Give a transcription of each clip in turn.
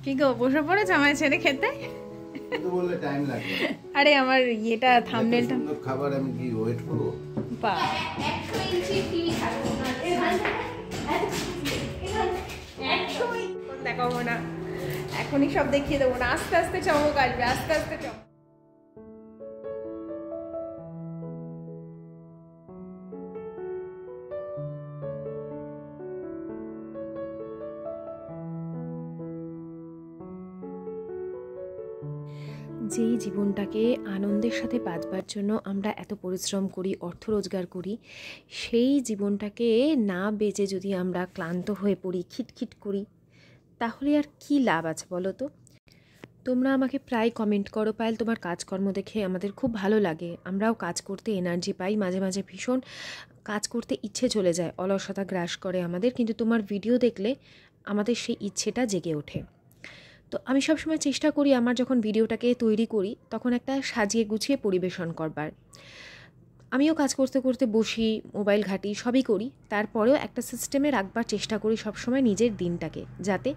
কি গো বসে পড়েছ আমায় ছেড়ে খেতে? বললে টাইম লাগবে। আরে আমার ইয়েটা থাম্বনেলটা খাবার আমি কি ওয়েট করব? বা 100 ইঞ্চি টিভি থাকবে দেখাবো না, এখনই সব দেখিয়ে দেবো না, আস্তে আস্তে চমক আসবে, আস্তে আস্তে চমক। যেই জীবনটাকে আনন্দের সাথে বাঁচবার জন্য আমরা এত পরিশ্রম করি, অর্থ রোজগার করি, সেই জীবনটাকে না বেঁচে যদি আমরা ক্লান্ত হয়ে পড়ি, খিটখিট করি, তাহলে আর কি লাভ আছে বলো তো? তোমরা আমাকে প্রায় কমেন্ট করো, পায়েল তোমার কাজকর্ম দেখে আমাদের খুব ভালো লাগে, আমরাও কাজ করতে এনার্জি পাই, মাঝে মাঝে ভীষণ কাজ করতে ইচ্ছে চলে যায়, অলসতা গ্রাস করে আমাদের, কিন্তু তোমার ভিডিও দেখলে আমাদের সেই ইচ্ছেটা জেগে ওঠে। তো আমি সবসময় চেষ্টা করি আমার যখন ভিডিওটাকে তৈরি করি তখন একটা সাজিয়ে গুছিয়ে পরিবেশন করবার। আমিও কাজ করতে করতে বসি, মোবাইল ঘাঁটি, সবই করি, তারপরেও একটা সিস্টেমে রাখবার চেষ্টা করি সবসময় নিজের দিনটাকে, যাতে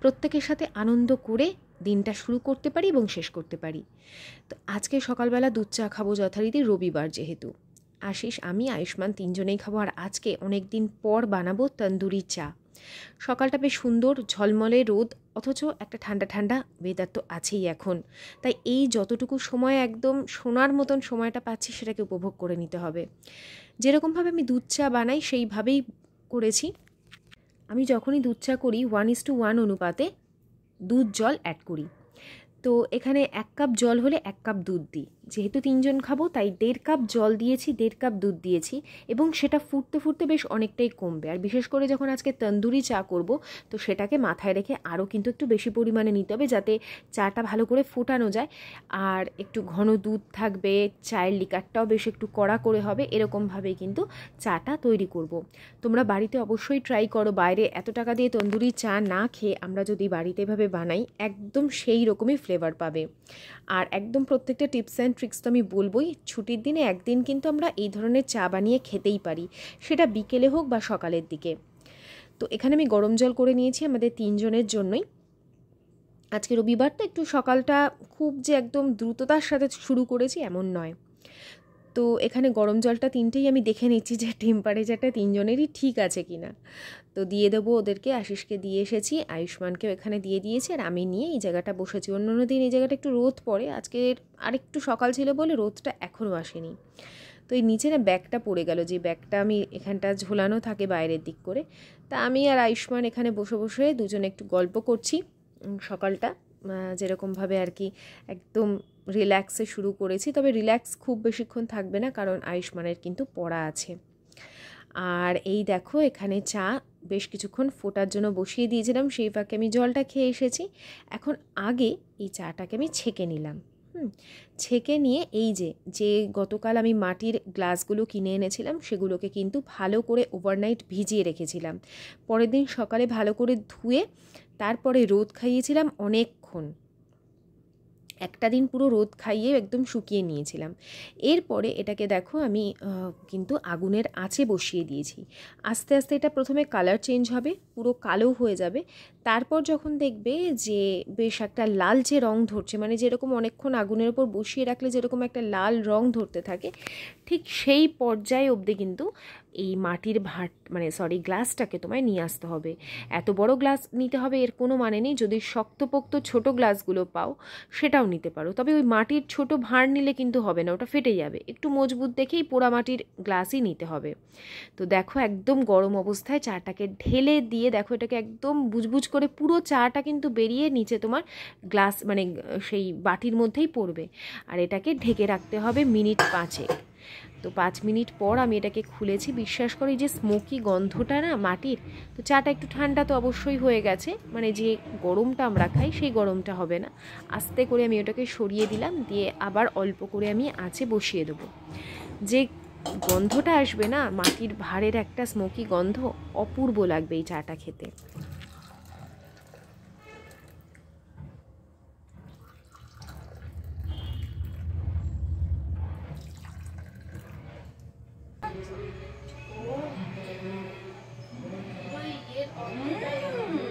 প্রত্যেকের সাথে আনন্দ করে দিনটা শুরু করতে পারি এবং শেষ করতে পারি। তো আজকে সকালবেলা দুধ চা খাবো যথারীতি, রবিবার যেহেতু। আশিস, আমি, আয়ুষ্মান তিনজনেই খাবো, আর আজকে অনেক দিন পর বানাবো তন্দুরি চা। সকালটা বেশ সুন্দর, ঝলমলে রোদ, অথচ একটা ঠান্ডা ঠান্ডা ওয়েদার তো আছেই এখন, তাই এই যতটুকু সময় একদম সোনার মতন সময়টা পাচ্ছি সেটাকে উপভোগ করে নিতে হবে। যেরকমভাবে আমি দুধ চা বানাই সেইভাবেই করেছি। আমি যখনই দুধ চা করি 1:1 অনুপাতে দুধ জল অ্যাড করি। তো এখানে 1 কাপ জল হলে 1 কাপ দুধ দিই, যেহেতু 3 জন খাবো তাই 1.5 কাপ জল দিয়েছি, 1.5 কাপ দুধ দিয়েছি, এবং সেটা ফুটতে ফুটতে বেশ অনেকটাই কমবে। আর বিশেষ করে যখন আজকে তন্দুরি চা করব তো সেটাকে মাথায় রেখে আরও কিন্তু একটু বেশি পরিমাণে নিতে হবে, যাতে চাটা ভালো করে ফোটানো যায়। আর একটু ঘন দুধ থাকবে, চায়ের লিকারটাও বেশ একটু কড়া করে হবে, এরকমভাবেই কিন্তু চাটা তৈরি করব। তোমরা বাড়িতে অবশ্যই ট্রাই করো, বাইরে এত টাকা দিয়ে তন্দুরি চা না খেয়ে আমরা যদি বাড়িতে এভাবে বানাই একদম সেই রকমই ফ্লেভার পাবে। আর একদম প্রত্যেকটা টিপস অ্যান্ড ট্রিক্স তো আমি বলবোই। ছুটির দিনে একদিন কিন্তু আমরা এই ধরনের চা বানিয়ে খেতেই পারি, সেটা বিকেলে হোক বা সকালের দিকে। তো এখানে আমি গরম জল করে নিয়েছি আমাদের 3 জনের জন্যই। আজকে রবিবার তো একটু সকালটা খুব যে একদম দ্রুততার সাথে শুরু করেছি এমন নয়। তো এখানে গরম জলটা 3টেই আমি দেখে নিচ্ছি যে টেম্পারেচারটা 3 জনেরই ঠিক আছে কিনা। তো দিয়ে দেবো ওদেরকে, আশিসকে দিয়ে এসেছি, আয়ুষ্মানকেও এখানে দিয়ে দিয়েছি, আর আমি নিয়ে এই জায়গাটা বসেছি। অন্য দিন এই জায়গাটা একটু রোদ পড়ে, আজকে আরেকটু সকাল ছিল বলে রোদটা এখনও আসেনি। তো এই নিচে না ব্যাগটা পড়ে গেল, যে ব্যাগটা আমি এখানটা ঝোলানো থাকে বাইরের দিক করে। তা আমি আর আয়ুষ্মান এখানে বসে বসে দুজনে একটু গল্প করছি। সকালটা যেরকমভাবে আর কি একদম রিল্যাক্সে শুরু করেছি, তবে রিল্যাক্স খুব বেশিক্ষণ থাকবে না, কারণ আয়ুষ্মানের কিন্তু পড়া আছে। আর এই দেখো এখানে চা বেশ কিছুক্ষণ ফোটার জন্য বসিয়ে দিয়েছিলাম, সেই ফাঁকে আমি জলটা খেয়ে এসেছি। এখন আগে এই চাটাকে আমি ছেঁকে নিলাম। ছেঁকে নিয়ে এই যে গতকাল আমি মাটির গ্লাসগুলো কিনে এনেছিলাম সেগুলোকে কিন্তু ভালো করে ওভারনাইট ভিজিয়ে রেখেছিলাম। পরের দিন সকালে ভালো করে ধুয়ে তারপরে রোদ খাইয়েছিলাম অনেকক্ষণ, একটা দিন পুরো রোদ খাইয়ে একদম শুকিয়ে নিয়েছিলাম। এরপরে এটাকে দেখো আমি কিন্তু আগুনের আঁচে বসিয়ে দিয়েছি। আস্তে আস্তে এটা প্রথমে কালার চেঞ্জ হবে, পুরো কালো হয়ে যাবে, তারপর যখন দেখবে যে বেশ একটা লালচে রং ধরছে, মানে যেরকম অনেকক্ষণ আগুনের উপর বসিয়ে রাখলে যেরকম একটা লাল রং ধরতে থাকে, ঠিক সেই পর্যায়ে অবধি কিন্তু এই মাটির গ্লাসটাকে তোমায় নিয়ে আসতে হবে। এত বড় গ্লাস নিতে হবে এর কোনো মানে নেই, যদি শক্তপোক্ত ছোট গ্লাসগুলো পাও সেটাও নিতে পারো, তবে ওই মাটির ছোট ভাঁড় নিলে কিন্তু হবে না, ওটা ফেটে যাবে। একটু মজবুত দেখেই পোড়া মাটির গ্লাসই নিতে হবে। তো দেখো একদম গরম অবস্থায় চাটাকে ঢেলে দিয়ে দেখো এটাকে একদম বুজবুজ করে পুরো চাটা কিন্তু বেরিয়ে নিচে তোমার গ্লাস সেই বাটির মধ্যেই পড়বে। আর এটাকে ঢেকে রাখতে হবে মিনিট 5। তো 5 মিনিট পর আমি এটাকে খুলেছি। বিশ্বাস করি যে স্মোকি গন্ধটা না মাটির, তো চাটা একটু ঠান্ডা তো অবশ্যই হয়ে গেছে, মানে যে গরমটা আমরা খাই সেই গরমটা হবে না। আস্তে করে আমি ওটাকে সরিয়ে দিলাম, দিয়ে আবার অল্প করে আমি আঁচে বসিয়ে দেবো। যে গন্ধটা আসবে না মাটির ভাঁড়ের একটা স্মোকি গন্ধ, অপূর্ব লাগবে এই চাটা খেতে।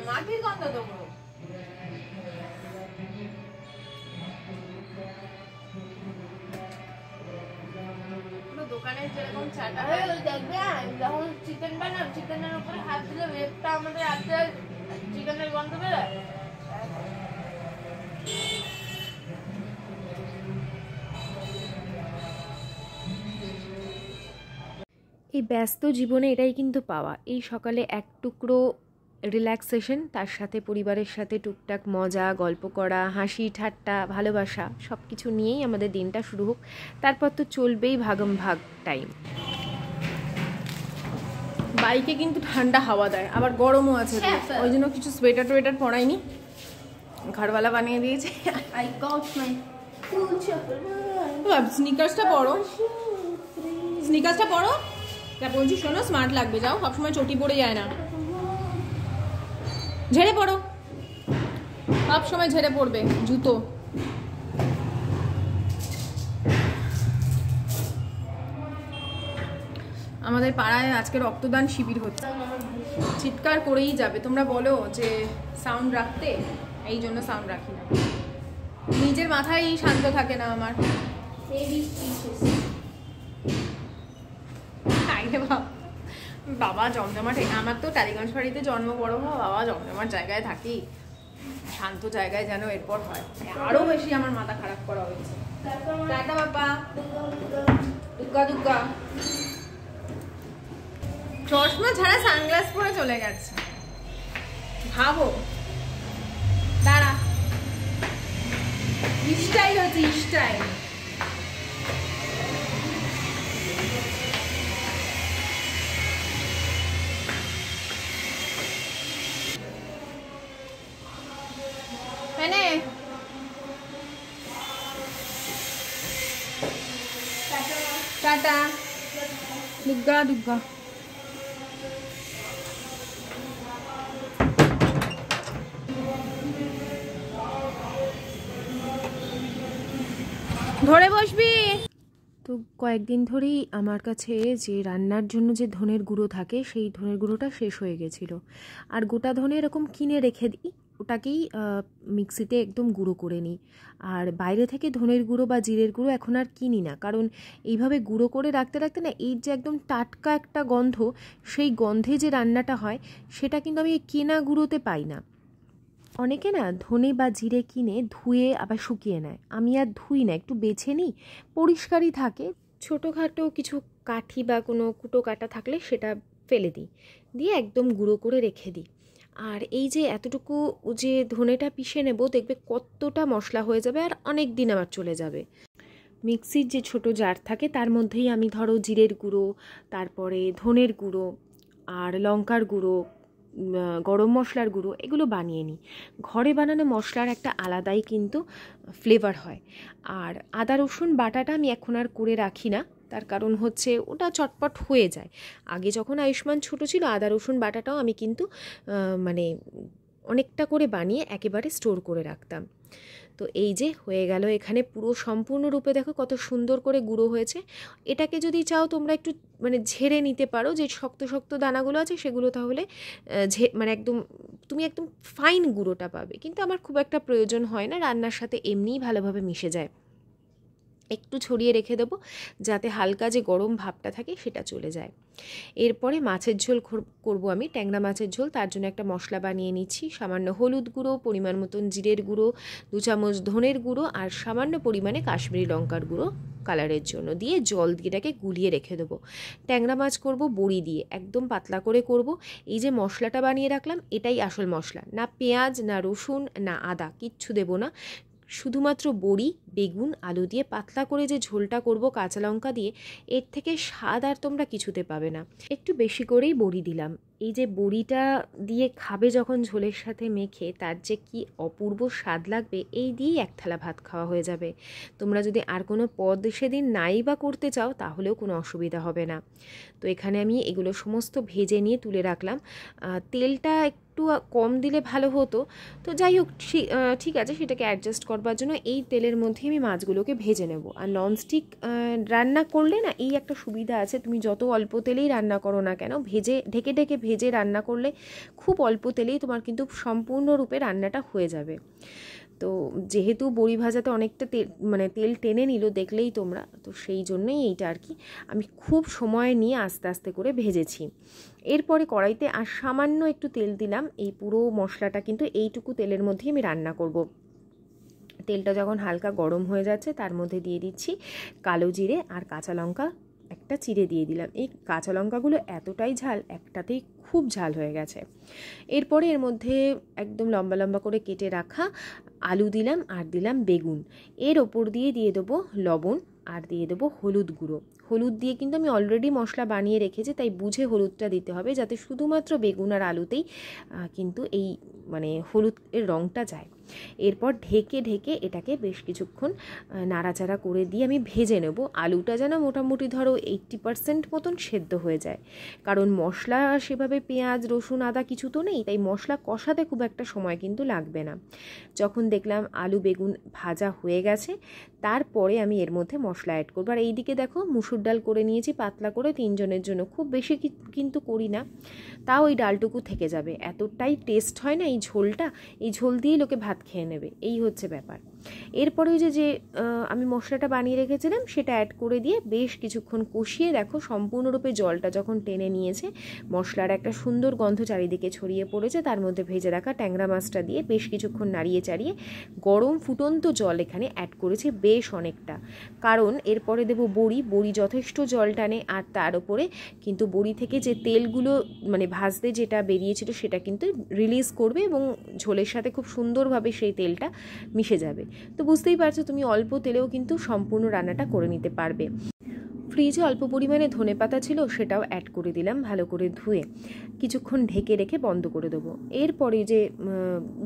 মাটির গন্ধ দেবো যেরকম চাটা আরে ওই দেখবে যখন চিকেন বানাও চিকেনের উপরে হাত দিলে ওয়েবটা আমাদের হাতে চিকেনের গন্ধ বেরোয়। এই ব্যস্ত জীবনে এটাই কিন্তু পাওয়া, এই সকালে এক টুকরো রিল্যাক্সেশন, তার সাথে পরিবারের সাথে টুকটাক মজা, গল্প করা, হাসি ঠাট্টা, ভালোবাসা সব কিছু নিয়েই আমাদের দিনটা শুরু হোক। তারপর তো চলবেই ভাগম ভাগ টাইম। বাইকে কিন্তু ঠান্ডা হাওয়া দেয়, আবার গরমও আছে, ওই জন্য কিছু সোয়েটার টোয়েটার পরাইনি, ঘরওয়ালা বানিয়ে দিয়েছে। I got my cool chopper. স্নিকার্সটা পরো, স্নিকার্সটা পরো, যা বলছি শোনো, স্মার্ট লাগবে, যাও, সবসময় চটি পরে যায় না, ঝেড়ে পড়ো, সব সময় ঝেড়ে পড়বে জুতো। আমাদের পাড়ায় আজকে রক্তদান শিবির হচ্ছে, চিৎকার করেই যাবে, তোমরা বলো যে সাউন্ড রাখতে, এই জন্য সাউন্ড রাখি না, নিজের মাথায় শান্ত থাকে না আমার। Maybe pieces. বাবা জমজমাট, আমার তো টালিগঞ্জ বাড়িতে জন্ম, বড় হওয়া, বাবা জমজমাট জায়গায় থাকি, শান্ত জায়গায় যেন এরপর হয়, আরো বেশি আমার মাথা খারাপ করা হয়েছে। টাটা বাবা, দুগ্গা দুগ্গা, চশমা ছাড়া সানগ্লাস পরে চলে গেছে, ভাবো, দাঁড়া, স্টাইল হচ্ছে স্টাইল। টাটা দুগ্গা দুগ্গা। ধরে বসবি। তো কয়েকদিন ধরেই আমার কাছে যে রান্নার জন্য যে ধনের গুঁড়ো থাকে, সেই ধনের গুঁড়োটা শেষ হয়ে গেছিলো। আর গোটা ধনে এরকম কিনে রেখে দিই, ওটাকেই মিক্সিতে একদম গুঁড়ো করে নিই। আর বাইরে থেকে ধনের গুঁড়ো বা জিরের গুঁড়ো এখন আর কিনি না, কারণ এইভাবে গুঁড়ো করে রাখতে রাখতে না, এই যে একদম টাটকা একটা গন্ধ, সেই গন্ধে যে রান্নাটা হয় সেটা কিন্তু আমি কেনা গুঁড়োতে পাই না। অনেকে না ধনে বা জিরে কিনে ধুয়ে আবার শুকিয়ে নেয়, আমি আর ধুই না, একটু বেছে নিই, পরিষ্কারই থাকে। ছোটোখাটো কিছু কাঠি বা কোনো কুটো কাটা থাকলে সেটা ফেলে দিই, দিয়ে একদম গুঁড়ো করে রেখে দিই। আর এই যে এতটুকু যে ধনেটা পিষে নেব, দেখবে কতটা মশলা হয়ে যাবে, আর অনেক দিন আমার চলে যাবে। মিক্সির যে ছোট জার থাকে তার মধ্যেই আমি ধরো জিরের গুঁড়ো, তারপরে ধনের গুঁড়ো আর লঙ্কার গুঁড়ো, গরম মশলার গুঁড়ো, এগুলো বানিয়ে নিই। ঘরে বানানো মশলার একটা আলাদাই কিন্তু ফ্লেভার হয়। আর আদা রসুন বাটাটা আমি এখন আর করে রাখি না, তার কারণ হচ্ছে ওটা চটপট হয়ে যায়। আগে যখন আয়ুষ্মান ছোট ছিল, আদা রসুন বাটাটাও আমি কিন্তু মানে অনেকটা করে বানিয়ে একেবারে স্টোর করে রাখতাম। তো এই যে হয়ে গেল, এখানে পুরো সম্পূর্ণরূপে দেখো কত সুন্দর করে গুঁড়ো হয়েছে। এটাকে যদি চাও তোমরা একটু মানে ঝেড়ে নিতে পারো, যে শক্ত শক্ত দানাগুলো আছে সেগুলো, তাহলে মানে একদম তুমি একদম ফাইন গুঁড়োটা পাবে। কিন্তু আমার খুব একটা প্রয়োজন হয় না, রান্নার সাথে এমনিই ভালোভাবে মিশে যায়। একটু ছড়িয়ে রেখে দেবো যাতে হালকা যে গরম ভাবটা থাকে সেটা চলে যায়। এরপরে মাছের ঝোল করব আমি, ট্যাংরা মাছের ঝোল। তার জন্য একটা মশলা বানিয়ে নিচ্ছি, সামান্য হলুদ গুঁড়ো, পরিমাণ মতন জিরের গুঁড়ো, 2 চামচ ধনের গুঁড়ো আর সামান্য পরিমাণে কাশ্মীরি লঙ্কার গুঁড়ো কালারের জন্য, দিয়ে জল দিয়ে এটাকে গুলিয়ে রেখে দেবো। ট্যাংরা মাছ করব বড়ি দিয়ে, একদম পাতলা করে করব। এই যে মশলাটা বানিয়ে রাখলাম, এটাই আসল মশলা, না পেঁয়াজ, না রসুন, না আদা, কিচ্ছু দেবো না, শুধুমাত্র বড়ি, বেগুন, আলু দিয়ে পাতলা করে যে ঝোলটা করব কাঁচা লঙ্কা দিয়ে, এর থেকে স্বাদ আর তোমরা কিছুতে পাবে না। একটু বেশি করেই বড়ি দিলাম। এই যে বড়িটা দিয়ে খাবে যখন ঝোলের সাথে মেখে, তার যে কি অপূর্ব স্বাদ লাগবে, এই দিয়েই এক থালা ভাত খাওয়া হয়ে যাবে। তোমরা যদি আর কোনো পদ সেদিন নাই বা করতে চাও, তাহলেও কোনো অসুবিধা হবে না। তো এখানে আমি এগুলো সমস্ত ভেজে নিয়ে তুলে রাখলাম। তেলটা একটু কম দিলে ভালো হতো, তো যাই হোক ঠিক আছে, সেটাকে অ্যাডজাস্ট করবার জন্য এই তেলের মধ্যে আমি মাছগুলোকে ভেজে নেব। আর ননস্টিক রান্না করলে না এই একটা সুবিধা আছে, তুমি যত অল্প তেলেই রান্না করো না কেন, ঢেকে ঢেকে ভেজে রান্না করলে খুব অল্প তেলেই তোমার কিন্তু সম্পূর্ণরূপে রান্নাটা হয়ে যাবে। তো যেহেতু বড়ি ভাজাতে অনেকটা তেল টেনে নিল দেখলেই তোমরা, তো সেই জন্যই এইটা আর কি আমি খুব সময় নিয়ে আস্তে আস্তে করে ভেজেছি। এরপরে কড়াইতে আর সামান্য একটু তেল দিলাম। এই পুরো মশলাটা কিন্তু এইটুকু তেলের মধ্যেই আমি রান্না করব। তেলটা যখন হালকা গরম হয়ে যাচ্ছে তার মধ্যে দিয়ে দিচ্ছি কালো জিরে আর কাঁচা লঙ্কা একটা চিড়ে দিয়ে দিলাম। এই কাঁচা লঙ্কাগুলো এতটাই ঝাল, একটাতেই খুব ঝাল হয়ে গেছে। এরপরে এর মধ্যে একদম লম্বা লম্বা করে কেটে রাখা আলু দিলাম আর দিলাম বেগুন। এর ওপর দিয়ে দেবো লবণ আর দিয়ে দেবো হলুদ গুঁড়ো। হলুদ দিয়ে কিন্তু আমি অলরেডি মশলা বানিয়ে রেখেছি, তাই বুঝে হলুদটা দিতে হবে যাতে শুধুমাত্র বেগুন আর আলুতেই কিন্তু এই হলুদের রঙটা যায়। এরপর ঢেকে এটাকে বেশ কিছুক্ষণ নাড়াচাড়া করে দিয়ে আমি ভেজে নেব। আলুটা যেন মোটামুটি ধরো 80% মতন সেদ্ধ হয়ে যায়, কারণ মশলা সেভাবে পেঁয়াজ রসুন আদা কিছু তো নেই, তাই মশলা কষাতে খুব একটা সময় কিন্তু লাগবে না। যখন দেখলাম আলু বেগুন ভাজা হয়ে গেছে তারপরে আমি এর মধ্যে মশলা অ্যাড করবো। আর এইদিকে দেখো মুসুর ডাল করে নিয়েছি পাতলা করে 3 জনের জন্য, খুব বেশি কিন্তু করি না, তাও ওই ডালটুকু থেকে যাবে। এতটাই টেস্ট হয় না এই ঝোলটা, এই ঝোল দিয়েই লোকে ভাত খেয়ে নেবে, এই হচ্ছে ব্যাপার। এরপরে ওই যে আমি মশলাটা বানিয়ে রেখেছিলাম সেটা অ্যাড করে দিয়ে বেশ কিছুক্ষণ কষিয়ে দেখো সম্পূর্ণরূপে জলটা যখন টেনে নিয়েছে, মশলার একটা সুন্দর গন্ধ চারিদিকে ছড়িয়ে পড়েছে, তার মধ্যে ভেজে রাখা ট্যাংরা মাছটা দিয়ে বেশ কিছুক্ষণ নাড়িয়ে চাড়িয়ে গরম ফুটন্ত জল এখানে অ্যাড করেছি বেশ অনেকটা, কারণ এরপরে দেবো বড়ি যথেষ্ট জল টানে। আর তার উপরে কিন্তু বড়ি থেকে যে তেলগুলো ভাজতে যেটা বেরিয়েছিল সেটা কিন্তু রিলিজ করবে এবং ঝোলের সাথে খুব সুন্দরভাবে সেই তেলটা মিশে যাবে। তো বুঝতেই পারছো তুমি অল্প তেলেও কিন্তু সম্পূর্ণ রান্নাটা করে নিতে পারবে। ফ্রিজে অল্প পরিমাণে ধনেপাতা ছিল, সেটাও অ্যাড করে দিলাম ভালো করে ধুয়ে। কিছুক্ষণ ঢেকে রেখে বন্ধ করে দেবো। এরপরে যে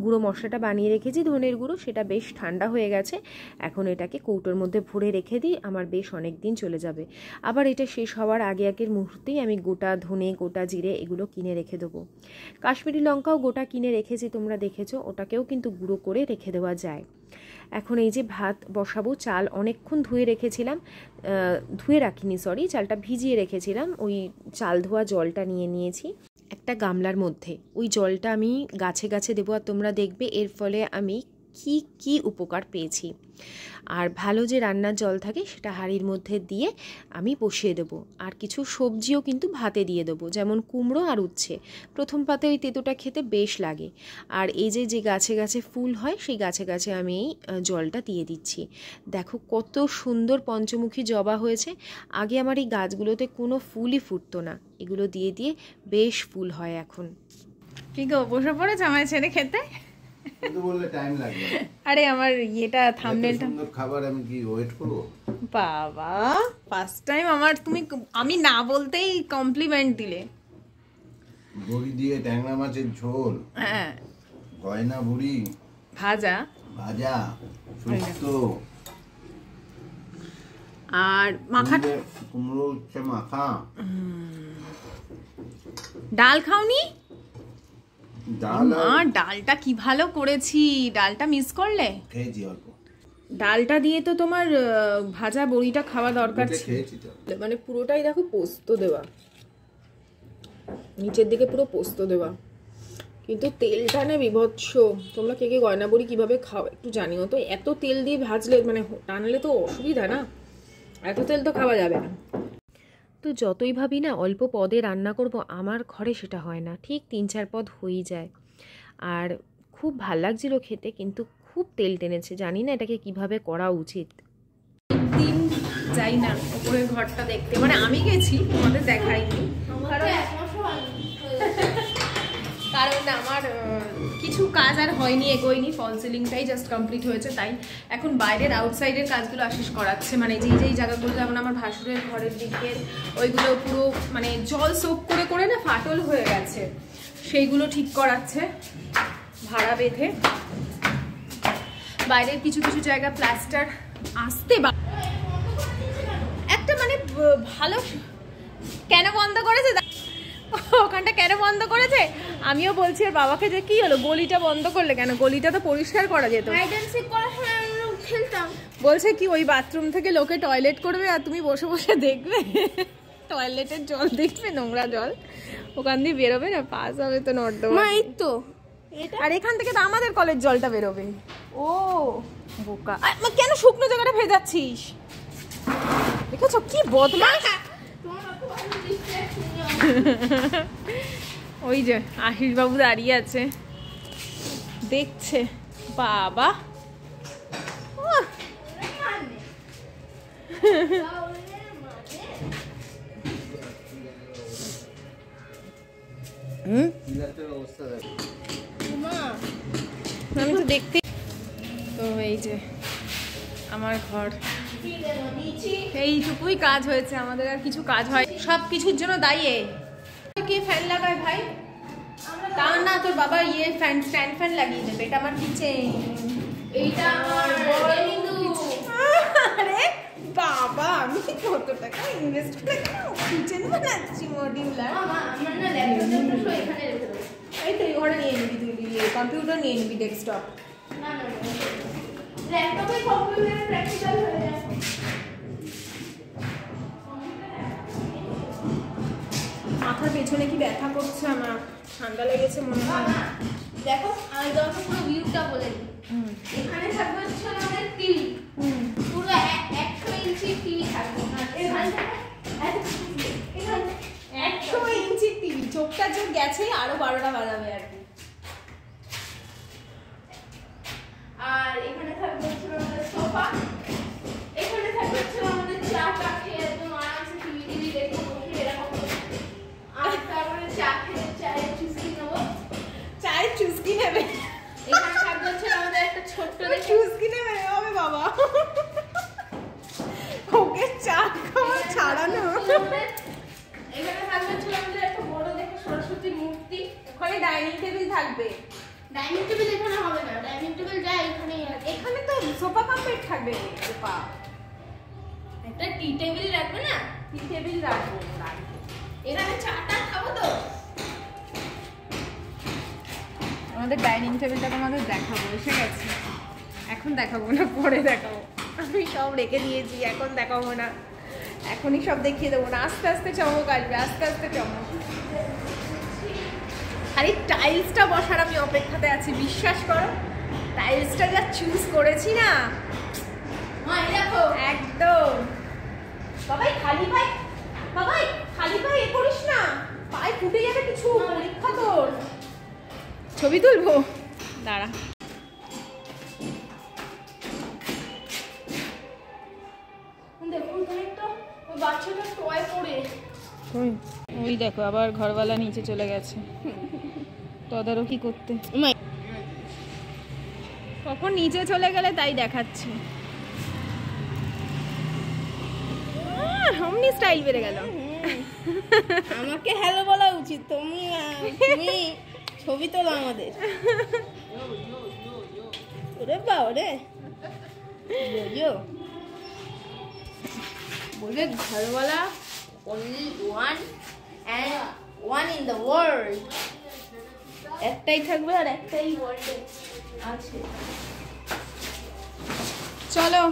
গুঁড়ো মশলাটা বানিয়ে রেখেছি ধনের গুঁড়ো, সেটা বেশ ঠান্ডা হয়ে গেছে। এখন এটাকে কৌটোর মধ্যে ভরে রেখে দিই, আমার বেশ অনেক দিন চলে যাবে। আবার এটা শেষ হওয়ার আগের মুহূর্তেই আমি গোটা ধনে গোটা জিরে এগুলো কিনে রেখে দেবো। কাশ্মীরি লঙ্কাও গোটা কিনে রেখেছি, তোমরা দেখেছো, ওটাকেও কিন্তু গুঁড়ো করে রেখে দেওয়া যায়। এখন এই যে ভাত বসাবো, চাল অনেকক্ষণ ধুয়ে রাখিনি, চালটা ভিজিয়ে রেখেছিলাম। ওই চাল ধোয়া জলটা নিয়েছি একটা গামলার মধ্যে, ওই জলটা আমি গাছে গাছে দেবো, আর তোমরা দেখবে এর ফলে আমি কি উপকার পেয়েছি। আর ভালো যে রান্নার জল থাকে সেটা হাঁড়ির মধ্যে দিয়ে আমি বসিয়ে দেবো। আর কিছু সবজিও কিন্তু ভাতে দিয়ে দেবো, যেমন কুমড়ো আর উচ্ছে। প্রথম পাতে ওই তেঁতোটা খেতে বেশ লাগে। আর এই যে গাছে গাছে ফুল হয়, সেই গাছে গাছে আমি এই জলটা দিয়ে দিচ্ছি। দেখো কত সুন্দর পঞ্চমুখী জবা হয়েছে। আগে আমার এই গাছগুলোতে কোনো ফুলই ফুটতো না, এগুলো দিয়ে বেশ ফুল হয় এখন। কি গো, বসে পড়েছে আমায় ছেড়ে খেতে? কিন্তু বললে টাইম লাগবে। আরে আমার থাম্বনেলটা সুন্দর খাবার আমি কি ওয়েট করব? বাবা, ফার্স্ট টাইম আমি না বলতেই কমপ্লিমেন্ট দিলে। বড়ি দিয়ে ট্যাংরা মাছের ঝোল, হ্যাঁ, গয়না বুড়ি ভাজা শুক্তো, আর মাখা কুমড়ো উচ্ছে মাখা। ডাল খাওনি? ডাল ডালটা কি ভালো করেছি, ডালটা মিস করলে? খেয়েছি অল্প। ডালটা দিয়ে তো তোমার ভাজা বড়িটা খাওয়া দরকার ছিল। পুরোটাই দেখো পোস্ত দেওয়া, নিচের দিকে পুরো পোস্ত দেওয়া, কিন্তু তেলটা না বিভৎস। তোমরা কে গয়না বড়ি কিভাবে খাও একটু জানিও তো। এত তেল দিয়ে ভাজলে টানলে তো অসুবিধা না, এত তেল তো খাওয়া যাবে না। তো যতই ভাবি না অল্প পদে রান্না করব, আমার ঘরে সেটা হয় না, ঠিক 3-4 পদ হয়েই যায়। আর খুব ভাল লাগছিল খেতে, কিন্তু খুব তেল টেনেছে, জানি না এটাকে কিভাবে করা উচিত। দিন যাই না উপরের ঘরটা দেখতে, আমি গেছি, তোমাদের দেখাইনি, কারণ আমার কিছু কাজ আর হয়নি, এগোয়নি। ফল সিলিংটাই জাস্ট কমপ্লিট হয়েছে, তাই এখন বাইরের আউটসাইডের কাজগুলো আশিস করাচ্ছে। যেই জায়গাগুলো, যেমন আমার ভাসুরের ঘরের দিকের ওইগুলো পুরো জল সোপ করে না ফাটল হয়ে গেছে, সেইগুলো ঠিক করাচ্ছে ভাড়া বেঁধে। বাইরের কিছু জায়গা প্লাস্টার আসতে একটা ভালো। কেন বন্ধ করেছে ওখানটা, কেন বন্ধ করেছে? আমিও বলছি আর বাবাকে যে কি হলো, গলিটা বন্ধ করলে কেন? গলিটা তো পরিষ্কার করা যেত। বলছে কি ওই বাথরুম থেকে লোকে টয়লেট করবে আর তুমি বসে বসে দেখবে, টয়লেটের জল দেখবে, নোংরা জল ওখান দিয়ে বেরোবে না, পাস হবে তো নর্দমা। এই তো, আর এখান থেকে তো আমাদের কলের জলটা বেরোবে। ও বোকা, কেন শুকনো জায়গাটা ভেজাচ্ছিস? দেখেছো কি বদমাশ। ওই যে আশিস বাবু দাঁড়িয়ে আছে দেখছে, বাবা আমি তো দেখতে। তো এই যে আমার ঘর, এইটুকুই কাজ হয়েছে আমাদের, আর কিছু কাজ হয়। সব কিছুর জন্য দায়ী কে ফ্যান লাগায় ভাই? তা না, তোর বাবা ইয়ে ফ্যান, স্ট্যান্ড ফ্যান লাগিয়ে দেবে। এটা আমার কিচেন, এইটা আমার আরে বাবা, আমি কত টাকা ইনভেস্ট করে কিচেন বানাচ্ছি মডিউলার। এই তো ঘরে নিয়ে নিবি, তুই কম্পিউটার নিয়ে নিবি, ডেস্কটপ। মাথার পেছনে কি ব্যথা করছে আমার, ঠান্ডা লেগেছে মনে হয়। দেখো আমি তোমাকে পুরো ভিউটা বলে দিই। এখানে থাকবে হচ্ছে আমাদের টিভি, পুরো 100 ইঞ্চি টিভি থাকবে। এখানে 100 ইঞ্চি টিভি, চোখটা চোখ গেছে, আরো 12টা বাজাবে আর কি। আর এখানে থাকবে হচ্ছে আমাদের সোফা, এখানে থাকবে হচ্ছে আমাদের চা খেয়ে একদম আরামসে টিভি দেখে বসে এরকম। আর তারপরে চায়ের চুস্কি নেবো, চায়ের চুস্কি নেবে। এখানে থাকবে হচ্ছে আমাদের একটা ছোট্ট চুস্কি নেবে হবে বাবা, ওকে চা খাওয়া ছাড়ানো। এখানে থাকবে হচ্ছে আমাদের একটা বড় দেখে সরস্বতীর মূর্তি। ওখানে ডাইনিং টেবিল থাকবে। ডাইনিং টেবিল এখানে হবে না, ডাইনিং টেবিল যা এখানেই আছে। এখানে তো সোফা কাম বেড থাকবে। সোফা, একটা টি টেবিল রাখবে না, টি টেবিল রাখবো। এখানে চাটা খাবো তো। আমাদের ডাইনিং টেবিলটা তোমাদের দেখাবো, এসে গেছে। এখন দেখাবো না, পরে দেখাবো। আমি সব রেখে দিয়েছি, এখন দেখাবো না, এখনই সব দেখিয়ে দেবো না। আস্তে আস্তে চমক আসবে, আস্তে আস্তে চমক। আর এই টাইলসটা বসার আমি অপেক্ষাতে আছি, বিশ্বাস করো। টাইলসটা যা চুজ করেছি না, দেখো একদম। বাবাই খালি পাই, বাবাই খালি পাই এ করিস না, পায়ে ফুটে যাবে কিছু, পরীক্ষা তোর। ছবি তুলবো, দাঁড়া। দেখুন তো বাচ্চাটা টয় পড়ে। ওই দেখো আবার ঘরওয়ালা নিচে চলে গেছে তদারকি করতে। কখন নিচে চলে গেলে তাই দেখাচ্ছি। অমনি স্টাইল বেড়ে গেল। আমাকে হ্যালো বলা উচিত, তুমি ছবি তোলো আমাদের। ওরে বাবা রে, বলবে ঘরওয়ালা only one and one in the world, একটাই থাকবে আর একটাই ওয়ার্ল্ডে আছে। চলো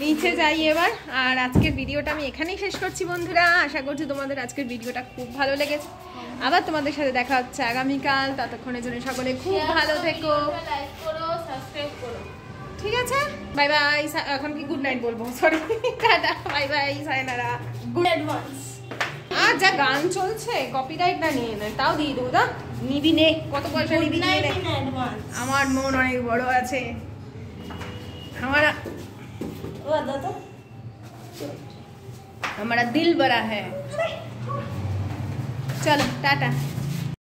নিচে যাই এবার। আর আজকের ভিডিওটা আমি এখানেই শেষ করছি বন্ধুরা। আশা করছি তোমাদের আজকের ভিডিওটা খুব ভালো লেগেছে। আবার তোমাদের সাথে দেখা হচ্ছে আগামীকাল। ততক্ষণের জন্য সকলে খুব ভালো থেকো, লাইক করো, সাবস্ক্রাইব করো। ঠিক আছে? Bye bye. এখন কি গুড নাইট বলবো? Sorry, tata, bye bye, sayonara, good advance. আর যা গান চলছে কপিরাইট না নিয়ে নেয়, তাও দিয়ে দেবো। দা নিবি নে, কত পয়সা নিবি নিয়ে নে। আমার মন অনেক বড় আছে, আমার हमारा दिल बड़ा है। चलो टाटा।